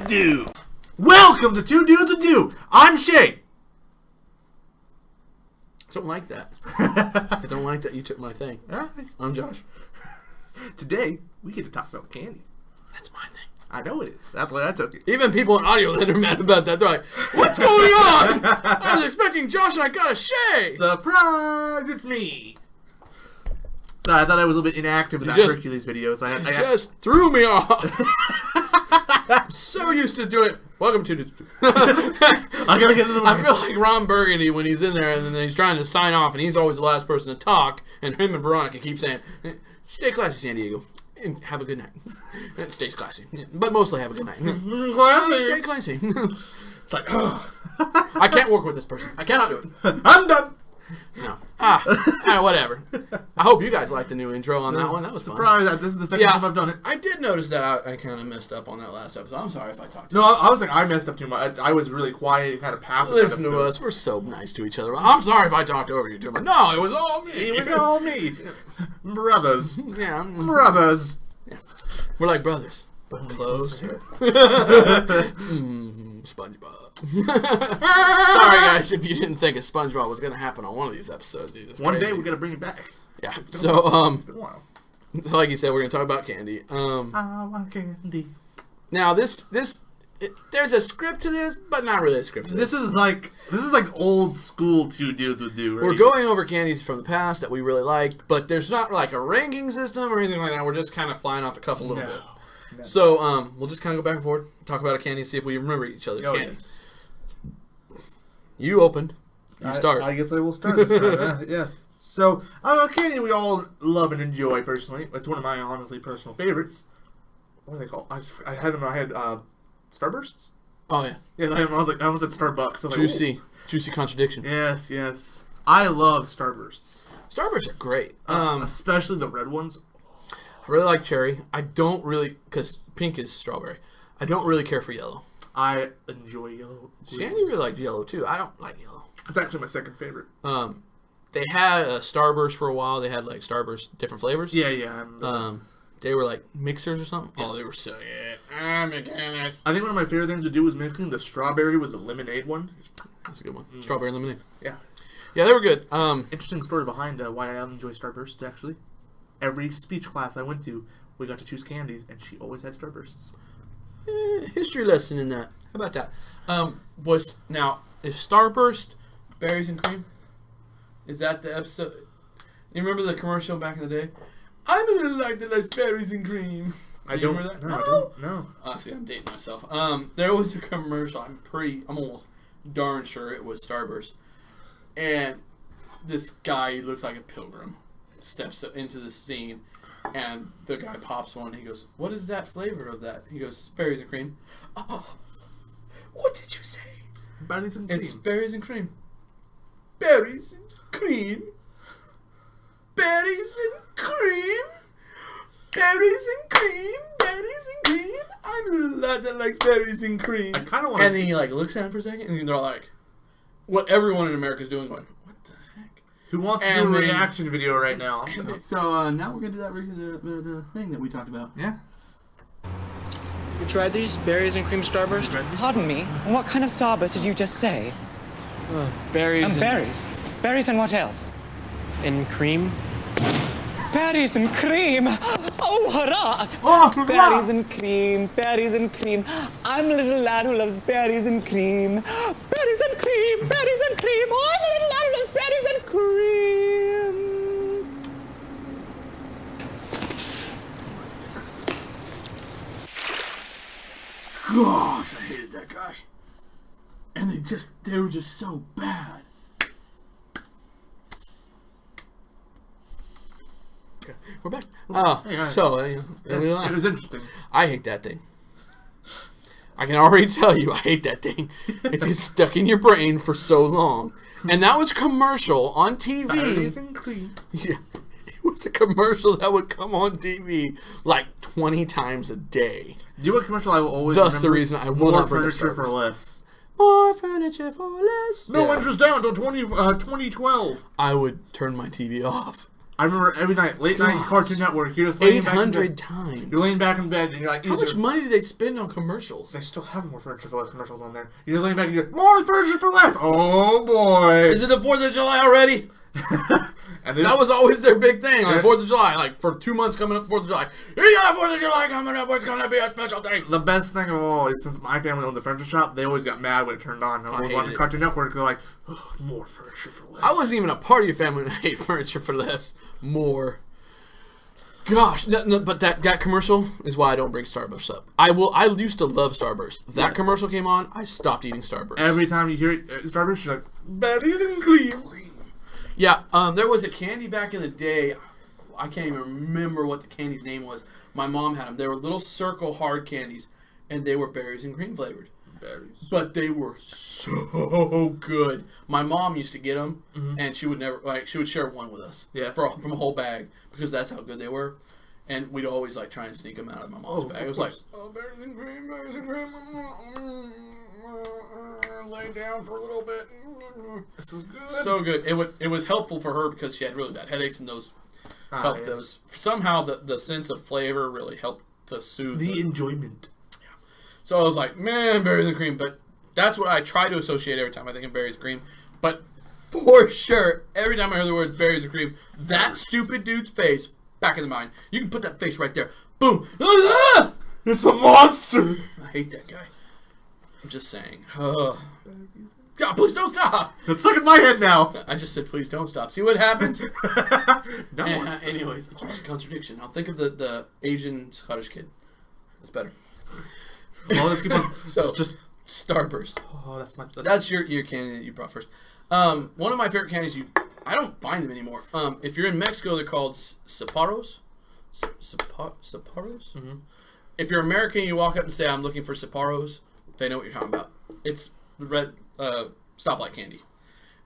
Do. Welcome to Two Dudes a Do. I'm Shae. I don't like that. I don't like that you took my thing. I'm Josh. Today, we get to talk about candy. That's my thing. I know it is. That's why I took it. Even people in audio land are mad about that. They're like, what's going on? I was expecting Josh and I got a Shae. Surprise! It's me. Sorry, I thought I was a little bit inactive with that Hercules video. So I just threw me off. I'm so used to doing it. Welcome to the... I gotta get into the... I feel like Ron Burgundy when he's in there and then he's trying to sign off and he's always the last person to talk. And him and Veronica keep saying, stay classy, San Diego. And have a good night. Stay classy. But mostly have a good night. Classy. Stay classy. It's like, oh. I can't work with this person. I cannot do it. I'm done. No. Whatever. I hope you guys liked the new intro on that one. That was fun. Surprise. This is the second time I've done it. I did notice that I kind of messed up on that last episode. I'm sorry if I talked too much. No, I was like, I messed up too much. I was really quiet and kind of passive. Listen to us. We're so nice to each other. I'm sorry if I talked over you too much. No, it was all me. It was all me. Brothers. Yeah. Brothers. Yeah. We're like brothers, but closer. SpongeBob. Sorry, guys, if you didn't think a SpongeBob was going to happen on one of these episodes. One day we're going to bring it back. Yeah. It's been a while. So like you said, we're going to talk about candy. I want candy. Now, there's a script to this, but not really a script to this. This is like old school Two Dudes would do, right? We're going over candies from the past that we really liked, but there's not like a ranking system or anything like that. We're just kind of flying off the cuff a little bit. No. So we'll just kind of go back and forth, talk about a candy, see if we remember each other's candies. Yes. You opened. You start. I guess I will start this time. Yeah. So, candy we all love and enjoy personally. It's one of my honestly personal favorites. What are they called? I had them in my head. Starbursts? Oh, yeah. Yeah, I almost said Starbucks. Juicy. Juicy contradiction. Yes. I love Starbursts. Starbursts are great. Especially the red ones. I really like cherry. I don't really, because pink is strawberry. I don't really care for yellow. I enjoy yellow. Shandy really liked yellow, too. I don't like yellow. It's actually my second favorite. They had a Starburst for a while. They had, like, Starburst different flavors. Yeah. They were like mixers or something. Oh, they were so good. I think one of my favorite things to do was mixing the strawberry with the lemonade one. That's a good one. Strawberry lemonade. Yeah, they were good. Interesting story behind why I enjoy Starbursts. Actually, every speech class I went to, we got to choose candies, and she always had Starbursts. History lesson in that. How about that? Is Starburst berries and cream? Is that the episode? You remember the commercial back in the day? I'm a little like that likes berries and cream. I don't remember that. No, I don't. No. See, I'm dating myself. There was a commercial. I'm almost darn sure it was Starburst, and this guy, he looks like a pilgrim, steps into the scene, and the guy pops one. He goes, "What is that flavor of that?" He goes, "Berries and cream." Oh, what did you say? Berries and cream. It's berries and cream. Berries and cream. Berries and cream. Berries and cream. Berries and cream. I'm a little lad that likes berries and cream. I kind of want to. And then he like looks at him for a second, and then they're like, "What everyone in America is doing?" Going, "What the heck?" Who wants to do a reaction video right now? So now we're gonna do that the thing that we talked about. Yeah. You tried these berries and cream Starburst? Pardon me. What kind of Starburst did you just say? Berries and berries. Berries and what else? And cream. Berries and cream! Oh, hurrah! Oh, berries and cream, berries and cream. I'm a little lad who loves berries and cream. Berries and cream, berries and cream. Oh, I'm a little lad who loves berries and cream. Gosh, I hated that guy. And they were just so bad. We're back. It was interesting. I hate that thing. I can already tell you, I hate that thing. It gets stuck in your brain for so long. And that was commercial on TV. Berries and cream. Yeah, it was a commercial that would come on TV like 20 times a day. Do you know what commercial I will always Thus remember? the reason I will not bring furniture for less. More furniture for less. No interest down until 2012. I would turn my TV off I remember every night, late night Cartoon Network. You're just laying back in 800 bed. times. You're laying back in bed and you're like, how much money do they spend on commercials? They still have more Furniture for Less commercials on there. You're just laying back and you're more Furniture for Less. Oh boy! Is it the 4th of July already? And that was always their big thing on the 4th of July. Like for 2 months coming up 4th of July. You got a 4th of July coming up. It's gonna be a special thing. The best thing of all is since my family owned the furniture shop, they always got mad when it turned on. I was watching Cartoon Network. They're like, oh, more Furniture for Less. I wasn't even a part of your family when I hate Furniture for Less. More. Gosh, no, but that commercial is why I don't bring Starburst up. I used to love Starburst. That commercial came on, I stopped eating Starburst. Every time you hear it, Starburst, you're like, berries and cream. Yeah, there was a candy back in the day. I can't even remember what the candy's name was. My mom had them. They were little circle hard candies, and they were berries and cream flavored. Berries. But they were so good. My mom used to get them, and she would she would share one with us. Yeah. From a whole bag because that's how good they were, and we'd always try and sneak them out of my mom's bag. It was course. berries and cream, lay down for a little bit. This is good. So good. It was helpful for her because she had really bad headaches, and those helped those. Somehow the sense of flavor really helped to soothe the enjoyment. So I was like, man, berries and cream. But that's what I try to associate every time I think of berries and cream. But for sure, every time I hear the word berries and cream, that stupid dude's face back in the mind. You can put that face right there. Boom. It's a monster. I hate that guy. I'm just saying. God, please don't stop. It's stuck in my head now. I just said, please don't stop. See what happens? No. Anyways, it's just a contradiction. I'll think of the Asian Scottish kid. That's better. Well, let's keep on. So, just Starburst. Oh, That's your candy that you brought first. One of my favorite candies. I don't find them anymore. If you're in Mexico, they're called Saparos. Saparos. Mm-hmm. If you're American, you walk up and say, "I'm looking for Saparos." They know what you're talking about. It's the red stoplight candy.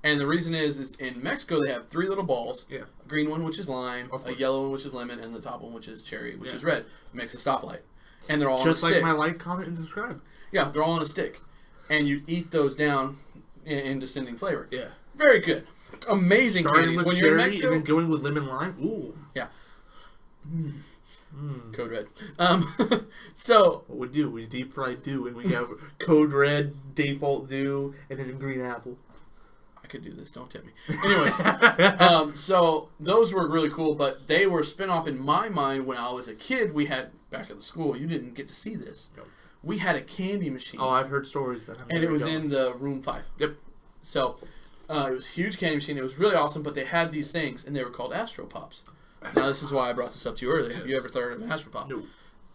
And the reason is in Mexico they have 3 little balls. Yeah. A green one, which is lime, a yellow one, which is lemon, and the top one, which is cherry, which is red. Makes a stoplight. And they're all on a stick. Just like my like, comment, and subscribe. Yeah, they're all on a stick. And you eat those down in descending flavor. Yeah. Very good. Amazing Starting candies. with When cherry you're in Mexico, and then going with lemon lime. Ooh. yeah. Code Red. So What we do, we deep fry dew, and we have Code Red, default dew, and then green apple. I could do this. Don't tempt me. Anyways, so those were really cool, but they were spin off in my mind when I was a kid. We had back at the school. You didn't get to see this. Nope. We had a candy machine. Oh, I've heard stories that. And it was in the room 5. Yep. So it was a huge candy machine. It was really awesome, but they had these things, and they were called Astro Pops. Now, this is why I brought this up to you earlier. Have you ever heard of an Astro Pop? No.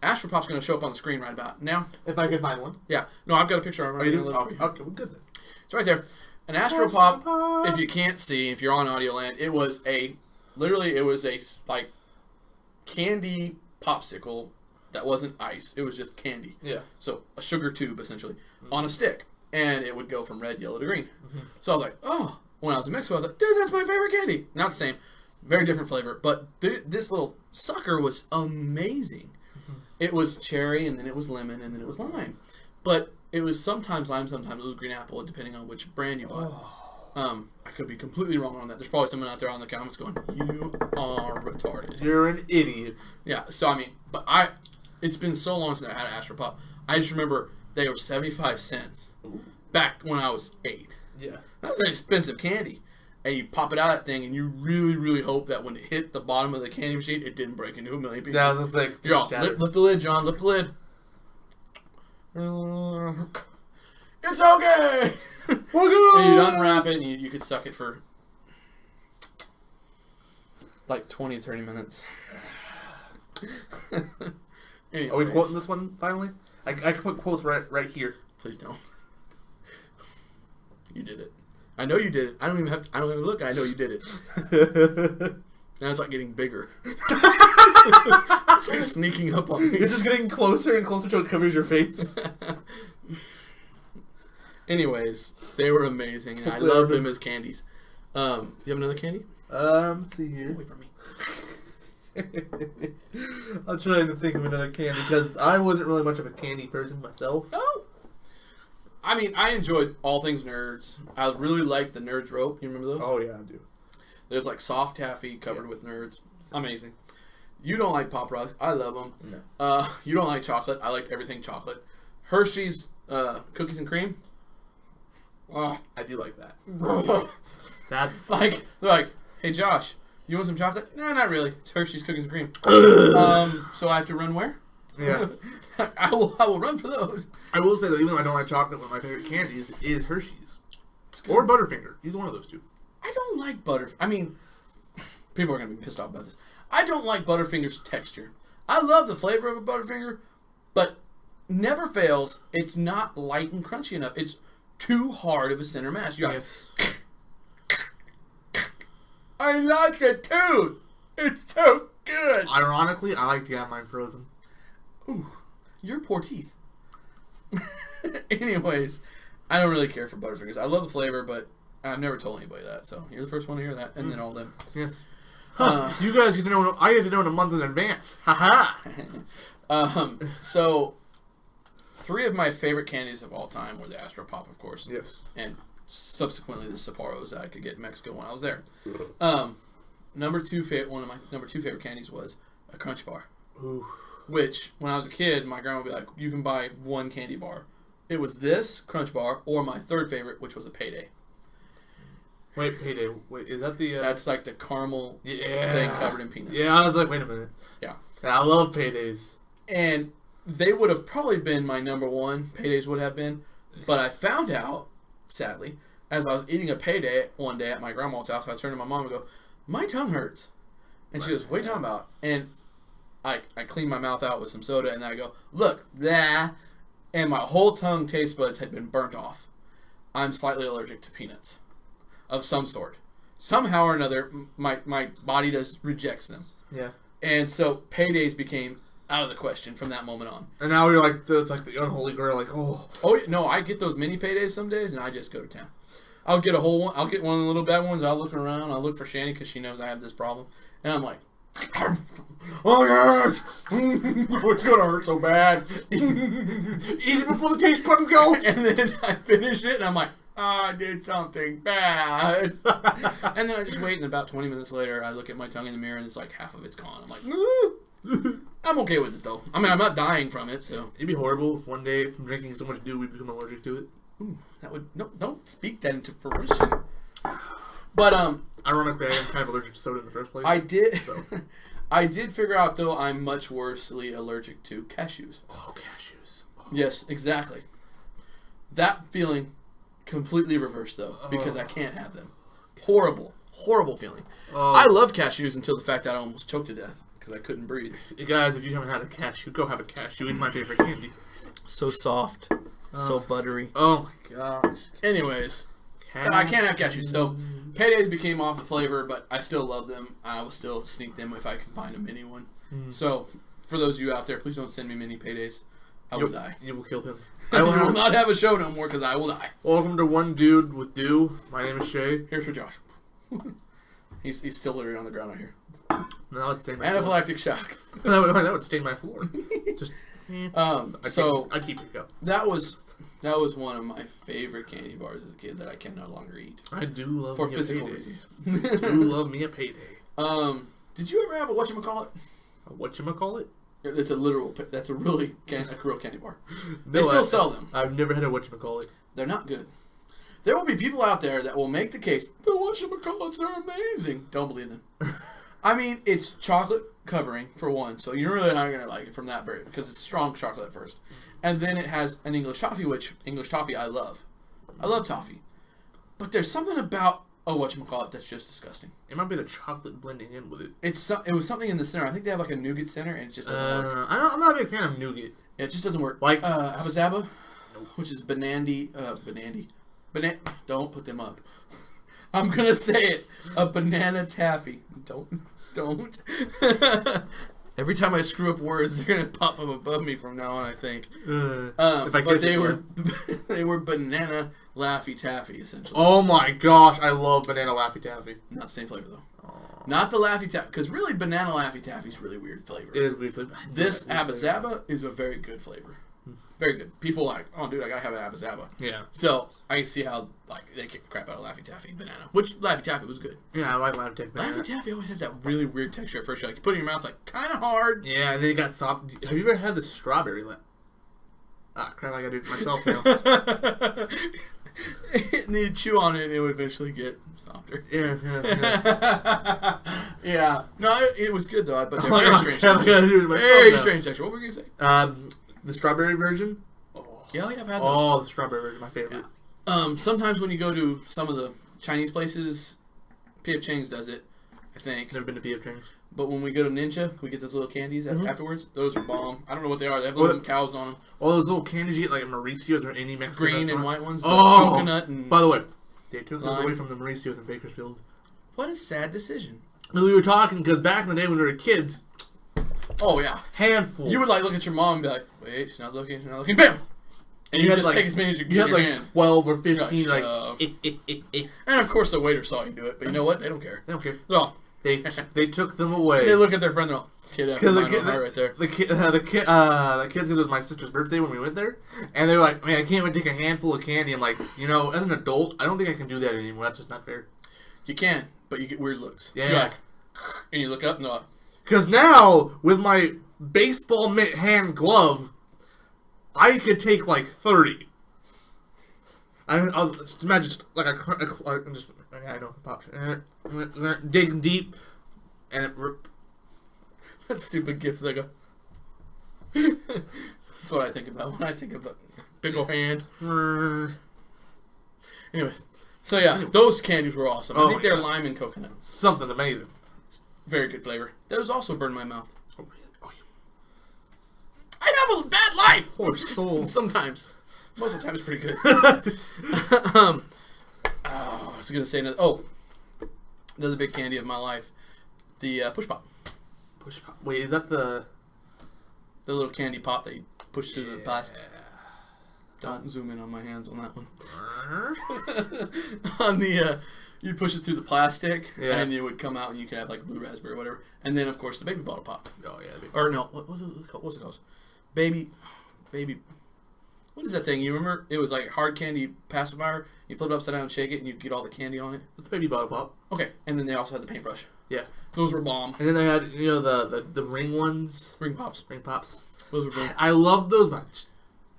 Astro Pop's going to show up on the screen right about now. If I could find one. Yeah. No, I've got a picture of it. Oh, you do? Okay, well, good then. It's right there. An Astro Pop, if you can't see, if you're on Audio Land, it was a like candy popsicle that wasn't ice. It was just candy. Yeah. So a sugar tube, essentially, on a stick. And it would go from red, yellow to green. So I was like, oh. When I was in Mexico, I was like, dude, that's my favorite candy. Not the same. Very different flavor. But this little sucker was amazing. It was cherry, and then it was lemon, and then it was lime. But it was sometimes lime, sometimes it was green apple, depending on which brand you bought. I could be completely wrong on that. There's probably someone out there on the comments going, you are retarded. You're an idiot. Yeah, so I mean, but it's been so long since I had an Astro Pop. I just remember they were 75 cents back when I was 8. Yeah. That was an expensive candy. And you pop it out of that thing, and you really, really hope that when it hit the bottom of the candy machine, it didn't break into a million pieces. Yeah, I was like, lift the lid, John. Lift the lid. It's okay. We're good. And you'd unwrap it, and you could suck it for like 20, 30 minutes. Are we quoting this one finally? I can put quotes right here. Please don't. You did it. I know you did it. I don't even look. I know you did it. Now it's like getting bigger. It's like sneaking up on me. You're just getting closer and closer till it covers your face. Anyways, they were amazing, and I love them as candies. You have another candy? Let's see here. Wait for me. I'm trying to think of another candy because I wasn't really much of a candy person myself. Oh. I mean, I enjoyed all things nerds. I really liked the Nerds rope. You remember those? Oh yeah, I do. There's like soft taffy covered with nerds. Amazing. You don't like Pop Rocks. I love them. No. You don't like chocolate. I like everything chocolate. Hershey's cookies and cream. I do like that. That's Like, they're like, hey Josh, you want some chocolate? No, not really. It's Hershey's cookies and cream. So I have to run where? yeah. I will run for those. I will say that even though I don't like chocolate, one of my favorite candies is Hershey's or Butterfinger. Either one of those two. I don't like I mean, people are gonna be pissed off about this. I don't like Butterfinger's texture. I love the flavor of a Butterfinger, but never fails. It's not light and crunchy enough. It's too hard of a center mass. You're like, I like the tooth. It's so good. Ironically, I like to have mine frozen. Ooh, your poor teeth. Anyways, I don't really care for Butterfingers. I love the flavor, but I've never told anybody that. So you're the first one to hear that, and then all them. Yes. You guys get to know. I get to know in a month in advance. Ha ha. So 3 of my favorite candies of all time were the Astro Pop, of course. Yes. And subsequently the Sapporo's that I could get in Mexico when I was there. Number 2 one of my number 2 favorite candies was a Crunch Bar. Ooh. Which, when I was a kid, my grandma would be like, you can buy 1 candy bar. It was this Crunch Bar, or my 3rd favorite, which was a Payday. Wait, Payday. Wait, is that the... That's like the caramel thing covered in peanuts. Yeah, I was like, wait a minute. Yeah. I love Paydays. And they would have probably been my number 1. Paydays would have been. But I found out, sadly, as I was eating a Payday one day at my grandma's house, I turned to my mom and go, my tongue hurts. And she goes, what are you talking about? And I cleaned my mouth out with some soda, and then I go, look, blah. And my whole tongue taste buds had been burnt off. I'm slightly allergic to peanuts of some sort. Somehow or another, my body rejects them. Yeah. And so Paydays became out of the question from that moment on. And now you're like, it's like the unholy grail, like, oh. Oh, no, I get those mini Paydays some days, and I just go to town. I'll get a whole one. I'll get one of the little bad ones. I'll look around. I'll look for Shani because she knows I have this problem. And I'm like, oh, yes. It's going to hurt so bad. Eat it before the taste buds go. And then I finish it, and I'm like, I did something bad. And then I just wait, and about 20 minutes later, I look at my tongue in the mirror, and it's like half of it's gone. I'm like, I'm okay with it, though. I mean, I'm not dying from it, so. It'd be horrible if one day, from drinking so much dew, we become allergic to it. Ooh, that would, no, don't speak that into fruition. But, ironically, I am kind of allergic to soda in the first place. I did. So. I did figure out, though, I'm much worsely allergic to cashews. Oh, cashews. Oh. Yes, exactly. That feeling completely reversed, though, because I can't have them. Horrible, horrible feeling. I love cashews until the fact that I almost choked to death because I couldn't breathe. Guys, if you haven't had a cashew, go have a cashew. It's my favorite candy. So soft, so buttery. Oh my gosh. Anyways, I can't have cashews, so Paydays became off the flavor, but I still love them. I will still sneak them if I can find a mini one. So, for those of you out there, please don't send me mini Paydays. I will die. You will kill him. I will not have a show no more because I will die. Welcome to One Dude with Dew. My name is Shae. Here's for Josh. he's still literally on the ground out here. No, it's stain my floor. Anaphylactic shock. that would stain my floor. Just. I keep it go. That was one of my favorite candy bars as a kid that I can no longer eat. I do love for me physical a reasons. I do love me a Payday. Did you ever have a whatchamacallit? A whatchamacallit? It's a literal. That's a real candy bar. No, They still sell them. I've never had a whatchamacallit. They're not good. There will be people out there that will make the case, the whatchamacallits are amazing. Don't believe them. I mean, it's chocolate covering, for one, so you're really not going to like it from that very, because it's strong chocolate at first. And then it has an English toffee, which English toffee I love. I love toffee. But there's something about a whatchamacallit that's just disgusting. It might be the chocolate blending in with it. It was something in the center. I think they have like a nougat center, and it just doesn't work. I'm not a big fan of nougat. Yeah, it just doesn't work. Like Abba which is Banandy. Don't put them up. I'm gonna say it. A banana taffy. Don't. Every time I screw up words, they're gonna pop up above me from now on. I think. But they were banana Laffy Taffy essentially. Oh my gosh, I love banana Laffy Taffy. Not the same flavor though. Not the Laffy Taffy, because really banana Laffy Taffy is really weird flavor. It is weird flavor. This Abba Zaba is a very good flavor. Very good. People like, oh, dude, I gotta have an Abba Zaba. Yeah. So I can see how like they kick the crap out of Laffy Taffy banana, which Laffy Taffy was good. Yeah, I like Laffy Taffy banana. Laffy Taffy always has that really weird texture at first. Like you put it in your mouth, it's like kind of hard. Yeah, and then it got soft. Have you ever had the strawberry? Ah, crap! I gotta do it myself now. And you chew on it, and it would eventually get softer. Yes. Yeah. No, it was good though. But they're Oh, very I strange. gotta do it myself Very now. strange texture. What were you gonna say? The strawberry version. Yeah, I've had those. Oh, the strawberry version, my favorite. Sometimes when you go to some of the Chinese places, P.F. Chang's does it, I think. Never been to P.F. Chang's. But when we go to Ninja, we get those little candies afterwards. Those are bomb. I don't know what they are. They have little cows on them. All those little candies you get like at Mauricio's or any Mexican Green restaurant. and white ones. Oh, Coconut and... by the way, they took those lime. away from the Mauricio's in Bakersfield. What a sad decision. We were talking because back in the day when we were kids, Oh, yeah. handful. You would like look at your mom and be like, wait, she's not looking, BAM! And you had, just like- take as many as you You get had in your like hand. 12 or You're 15, like, like, shove. And of course the waiter saw you do it, but you know what? They don't care. They don't care. So, They took them away. they look at their friend and they're all, kid after mine right there. The kids, because it was my sister's birthday when we went there, and they were like, "Man, I can't even take a handful of candy." I'm like, as an adult, I don't think I can do that anymore. That's just not fair. You can, but you get weird looks. Yeah. You're like, and you look up and they're like, Because now with my baseball mitt hand glove, I could take like 30. I'll just imagine just like I know pop dig deep and it that stupid gift they go. That's what I think about when I think of a big ol' hand. Anyways, so yeah, those candies were awesome. I think they're lime and coconut. Something amazing. Very good flavor. Those also burn my mouth. Oh, really? Oh, I have a bad life. poor soul. Sometimes. Most of the time it's pretty good. I was going to say another. Oh, another big candy of my life. The push pop. Push pop. Wait, is that the little candy pop that you push through the plastic. Don't zoom in on my hands on that one. On the, you push it through the plastic, and it would come out, and you could have like blue raspberry or whatever. And then, of course, the baby bottle pop. Oh, yeah. Or no, what was it called? What's it called? Baby. What is that thing? You remember? It was like hard candy pacifier. You flip it upside down and shake it, and you get all the candy on it. It's baby bottle pop. Okay, and then they also had the paintbrush. Yeah. Those were bomb. And then they had, the ring ones. Ring pops. Ring pops. Those were bomb. I love those, but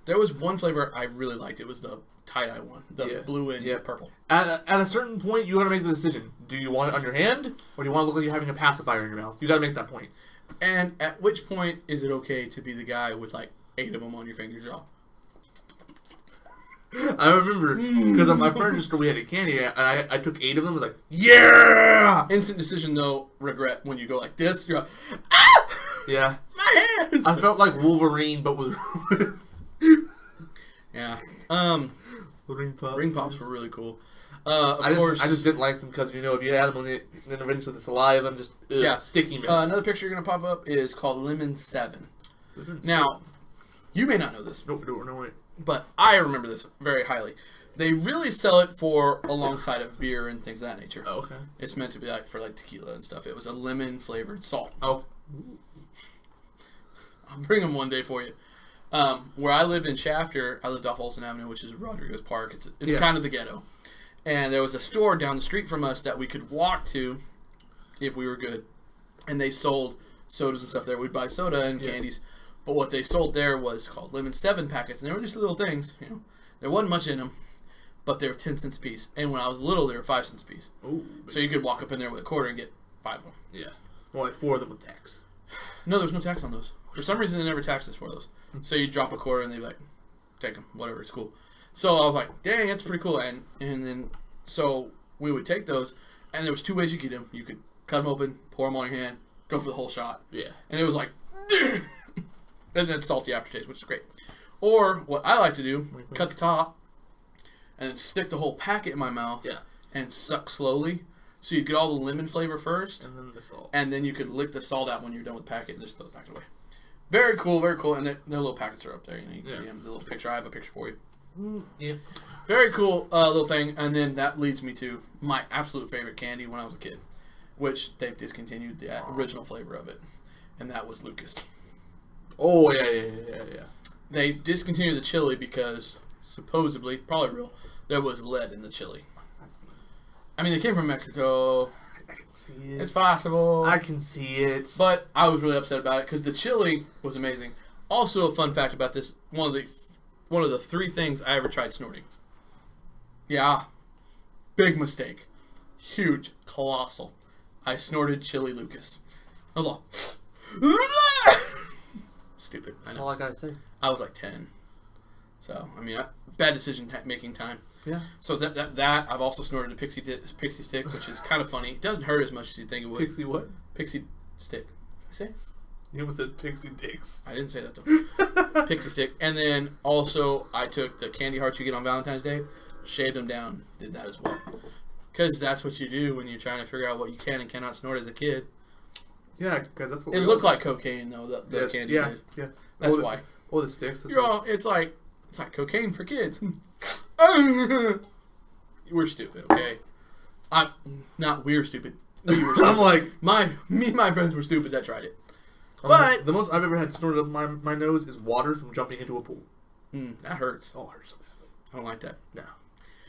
There was one flavor I really liked. It was the tie-dye one. The blue and purple. At a certain point, you got to make the decision. Do you want it on your hand, or do you want to look like you're having a pacifier in your mouth? You got to make that point. And at which point is it okay to be the guy with like 8 of them on your finger jaw? I remember, because on my furniture we had a candy, and I took 8 of them. I was like, yeah! Instant decision, though, regret when you go like this. You're like, ah! Yeah. My hands! I felt like Wolverine, but with yeah. ring pops. Ring pops were really cool. I course, just didn't like them because, if you had them on then eventually the saliva and just sticky mess. Another picture you're going to pop up is called Lemon 7. Now, you may not know this. No, wait. But I remember this very highly. They really sell it for alongside of beer and things of that nature. Oh, okay. It's meant to be like for like tequila and stuff. It was a lemon flavored salt. Oh. I'll bring them one day for you. Where I lived in Shafter, I lived off Olson Avenue, which is Rodriguez Park. It's kind of the ghetto. And there was a store down the street from us that we could walk to if we were good. And they sold sodas and stuff there. We'd buy soda and candies. But what they sold there was called Lemon 7 packets. And they were just little things. There wasn't much in them. But they were 10 cents a piece. And when I was little, they were 5 cents a piece. Ooh, so you could walk up in there with a quarter and get 5 of them. Yeah. Well, like 4 of them with tax. No, there's no tax on those. For some reason, they never taxed us for those. So you drop a quarter and they'd be like, take them, whatever, it's cool. So I was like, dang, that's pretty cool. And then, so we would take those, and there was 2 ways you could get them. You could cut them open, pour them on your hand, go for the whole shot. Yeah. And it was like, and then salty aftertaste, which is great. Or what I like to do, cut the top, and then stick the whole packet in my mouth, and suck slowly. So you'd get all the lemon flavor first, and then the salt. And then you could lick the salt out when you're done with the packet and just throw the packet away. Very cool, very cool. And their little packets are up there. You can see them. The little picture. I have a picture for you. Yeah. Very cool little thing. And then that leads me to my absolute favorite candy when I was a kid, which they've discontinued the original flavor of it, and that was Lucas. Oh yeah. they discontinued the chili because supposedly, probably real, there was lead in the chili. I mean, they came from Mexico. I can see it. It's possible. I can see it. But I was really upset about it because the chili was amazing. Also, a fun fact about this: one of the 3 things I ever tried snorting. Yeah, big mistake, huge, colossal. I snorted Chili Lucas. I was all stupid. I That's know. all I gotta say. I was like 10, so I mean, bad decision making time. Yeah. So that I've also snorted a pixie stick, which is kind of funny. It doesn't hurt as much as you think it would. Pixie what? Pixie stick. Did I say? You almost said pixie dicks. I didn't say that though. Pixie stick. And then also I took the candy hearts you get on Valentine's Day, shaved them down, did that as well. Because that's what you do when you're trying to figure out what you can and cannot snort as a kid. Yeah, because that's what It looked like cocaine though. The candy yeah, did. Yeah. That's why. Oh, the sticks. You're all, it's like cocaine for kids. We're stupid, okay? I'm not. We're stupid. We were stupid. I'm like me and my friends were stupid that tried it. But the most I've ever had snorted up my nose is water from jumping into a pool. That hurts. Oh, it hurts so bad. I don't like that. No.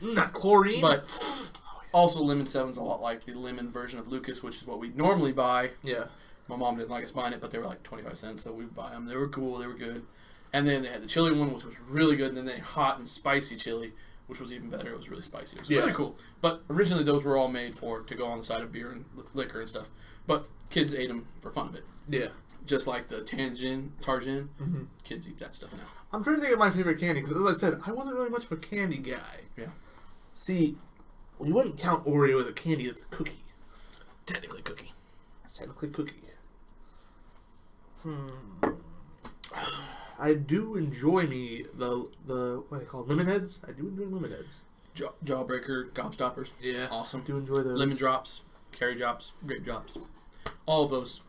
Not chlorine. But also, Lemon 7's a lot like the lemon version of Lucas, which is what we normally buy. Yeah. My mom didn't like us buying it, but they were like 25 cents, so we would buy them. They were cool. They were good. And then they had the chili one, which was really good. And then they had hot and spicy chili, which was even better. It was really spicy. It was really cool. But originally, those were all made to go on the side of beer and liquor and stuff. But kids ate them for fun of it. Yeah. Just like the Targin. Mm-hmm. Kids eat that stuff now. I'm trying to think of my favorite candy, because as I said, I wasn't really much of a candy guy. Yeah. See, you wouldn't count Oreo as a candy, it's a cookie. Technically cookie. It's technically cookie. I do enjoy the what do they call lemon heads? I do enjoy lemon heads. Jawbreaker, gobstoppers. Yeah. Awesome. I do enjoy those. Lemon drops, cherry drops, grape drops. All of those.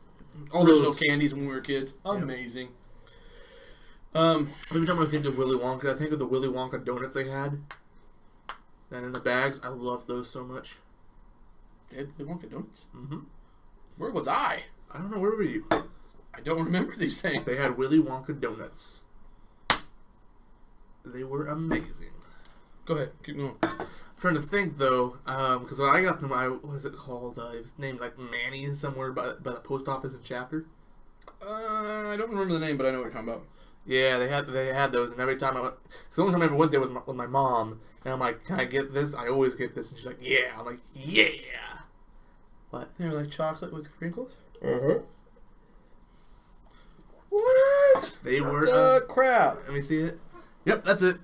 All Original those candies when we were kids. Amazing. Every time I think of Willy Wonka, I think of the Willy Wonka donuts they had. And in the bags, I love those so much. They had Willy Wonka donuts? Mm-hmm. Where was I? I don't know, where were you? I don't remember these things. They had Willy Wonka donuts. They were amazing. Go ahead, keep going. I'm trying to think though, because when I got them, what is it called? It was named like Manny's somewhere by the post office in Shafter. I don't remember the name, but I know what you're talking about. Yeah, they had those, and every time I went, because the only time I ever went there was with my mom, and I'm like, can I get this? I always get this, and she's like, yeah. I'm like, yeah. What? They were like chocolate with crinkles. What? They were. Crap. Let me see it. Yep, that's it.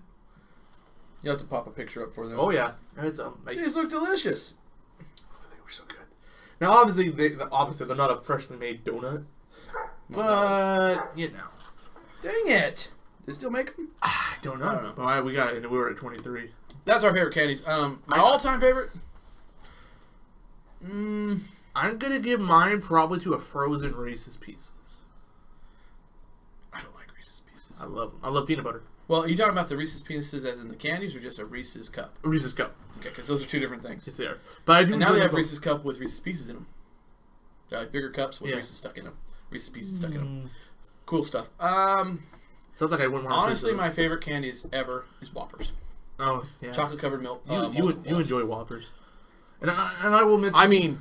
You have to pop a picture up for them. Oh yeah, it's These look delicious. they were so good. Now, obviously, the opposite. They're not a freshly made donut, but you know. Dang it! They still make them? I don't know. But we got it, and we were at 23. That's our favorite candies. My all-time favorite. I'm gonna give mine probably to a frozen Reese's Pieces. I don't like Reese's Pieces. I love them. I love peanut butter. Well, are you talking about the Reese's Pieces as in the candies, or just a Reese's cup? A Reese's cup. Okay, because those are two different things. Yes, they are. But I do. And now they have Reese's cup with Reese's Pieces in them. They're like bigger cups with Yeah. Reese's stuck in them. Reese's Pieces stuck in them. Cool stuff. Sounds like I wouldn't want to. Honestly, my favorite candies ever is Whoppers. Oh yeah. Chocolate covered milk. You enjoy Whoppers, and I will mention. I mean,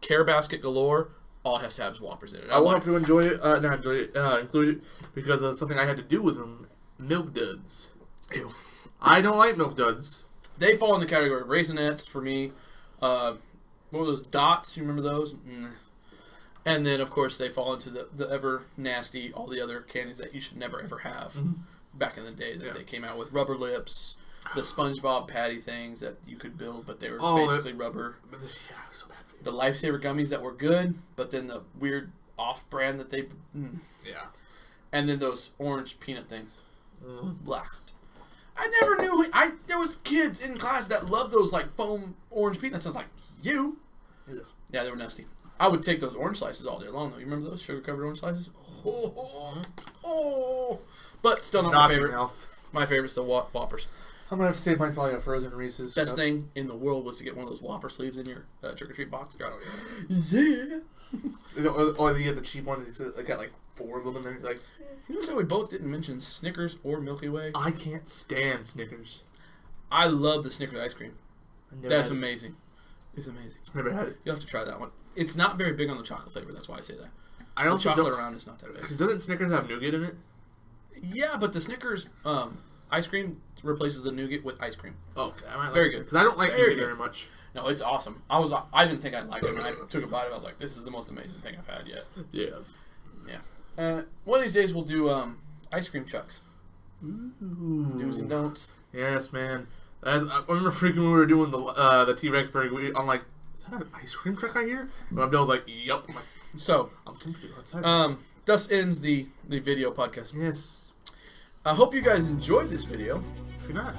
Care Basket galore. All it has to have is Whoppers in it. I will have to enjoy it. Not enjoy it. Include it because of something I had to do with them. Milk duds. Ew. I don't like milk duds. They fall in the category of Raisinets for me. What were those dots? You remember those? And then, of course, they fall into the ever nasty, all the other candies that you should never ever have. Back in the day that they came out with Rubber Lips, the SpongeBob patty things that you could build, but they were basically rubber. Yeah, so bad for you. The Lifesaver gummies that were good, but then the weird off-brand that they... Yeah. And then those orange peanut things. Blah. I never knew... There was kids in class that loved those like foam orange peanuts. I was like, you? Yeah, they were nasty. I would take those orange slices all day long, though. You remember those sugar-covered orange slices? Oh. But still not my favorite. My favorite's the Whoppers. I'm gonna have to save mine probably a frozen Reese's. Best thing in the world was to get one of those Whopper sleeves in your trick or treat box. Yeah. Or you get the cheap one. They got like 4 of them in there. Like, You know how we both didn't mention Snickers or Milky Way? I can't stand Snickers. I love the Snickers ice cream. That's had it. amazing. It's amazing. Never had it. You have to try that one. It's not very big on the chocolate flavor. That's why I say that. I The also chocolate don't. around is not that big. Because doesn't Snickers have nougat in it? Yeah, but the Snickers ice cream replaces the nougat with ice cream. Okay, I might Very like good. Because I don't like Very nougat good. very much. No, it's awesome. I didn't think I'd like it. When I took a bite of it, I was like, this is the most amazing thing I've had yet. Yeah. Yeah. One of these days we'll do ice cream chucks. Ooh. Do's and don'ts. Yes, man. I remember freaking when we were doing the T-Rex burger. I'm like, is that an ice cream truck I hear? And Abdel's like, yep. I'm like, So, I'm tempted to go outside. thus ends the video podcast. Yes. I hope you guys enjoyed this video. If you're not,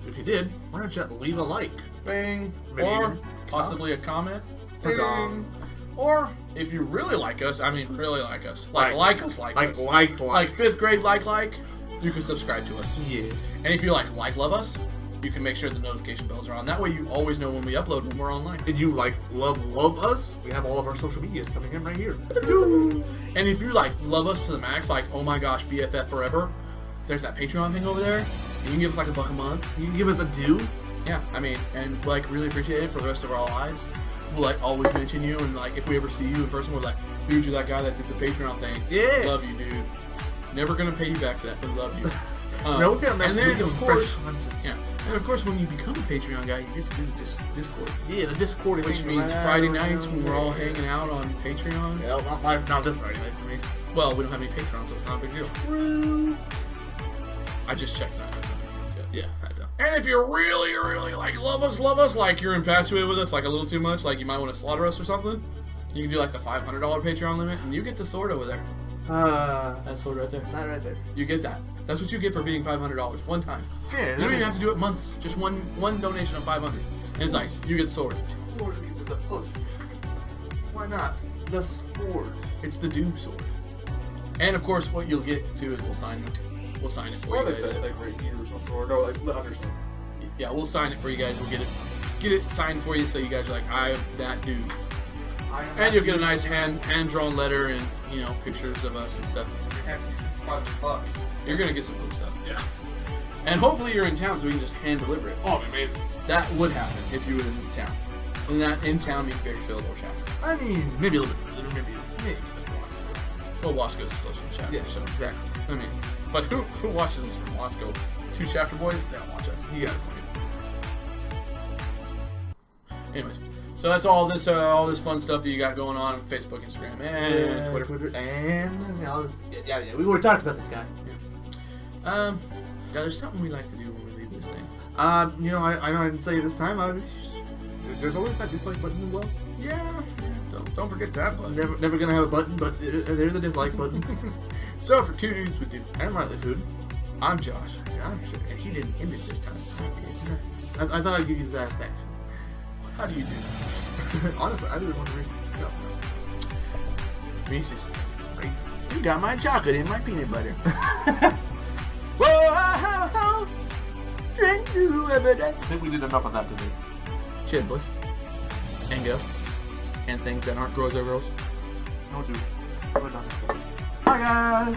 if you did, why don't you leave a like? Bang. Maybe Or even possibly a comment. Bang. Bang. Or if you really like us, I mean really like us. Like us. Like 5th grade like, you can subscribe to us. Yeah. And if you love us, you can make sure the notification bells are on. That way you always know when we upload when we're online. Did you love us? We have all of our social medias coming in right here. And if you love us to the max, oh my gosh, BFF forever, there's that Patreon thing over there. You can give us $1 a month. You can give us a do. Yeah, I mean, and really appreciate it for the rest of our lives. We'll always mention you, and if we ever see you in person, we're dude, you're that guy that did the Patreon thing. Yeah. Love you, dude. Never gonna pay you back for that, but love you. No, we're and then of course, fresh content. yeah, and of course, when you become a Patreon guy, you get to do this Discord, Yeah, the Discord, which thing means right Friday around nights when we're all there. hanging out on Patreon. Yeah, not this Friday night for me. Well, we don't have any Patreons, so it's not a big deal. True. I just checked that. Yeah, I know. And if you're really, really love us, you're infatuated with us, a little too much, you might want to slaughter us or something, you can do the $500 Patreon limit, and you get the sword over there. That sword right there. Not right there. You get that. That's what you get for being $500 one time. Yeah, You don't even have to do it months. Just one donation of $500, and it's you get the sword. Sword to get this up close. Why not? The sword. It's the Doom sword. And of course, what you'll get too is we'll sign it for you guys. right here or something, or no, the underside. Yeah, we'll sign it for you guys. We'll get it signed for you, so you guys are I'm that dude. And you'll get a nice hand-drawn letter and, pictures of us and stuff. $65. You're going to get some cool stuff. Yeah. And hopefully you're in town so we can just hand deliver it. Oh, amazing. That would happen if you were in town. And that in town means Bakersfield or Chapel. I mean, maybe a little bit further, maybe. Well, Wasco's closer to Chapel, Yeah, so. exactly. I mean, but who watches us from Wasco? 2 chapter boys? They don't watch us. You got it. Anyways, so that's all this fun stuff that you got going on Facebook, Instagram, and Twitter. And all this. Yeah. We already talked about this guy. Yeah, there's something we like to do when we leave this thing. I know I didn't say it this time. There's always that dislike button as well. Yeah, don't forget that button. Never gonna have a button, but there's a dislike button. So for 2 dudes with do, And Riley Food. I'm Josh, Yeah, I'm sure. and he didn't end it this time. I did. I thought I'd give you the satisfaction. How do you do that? Honestly, I really want to Reese's pick up. Reese's. Right? You got my chocolate in my peanut butter. Whoa, drink you every day. I think we did enough of that today. Cheers, boys. And girls. And things that aren't girls or girls. No, dude. We're done. Bye, guys.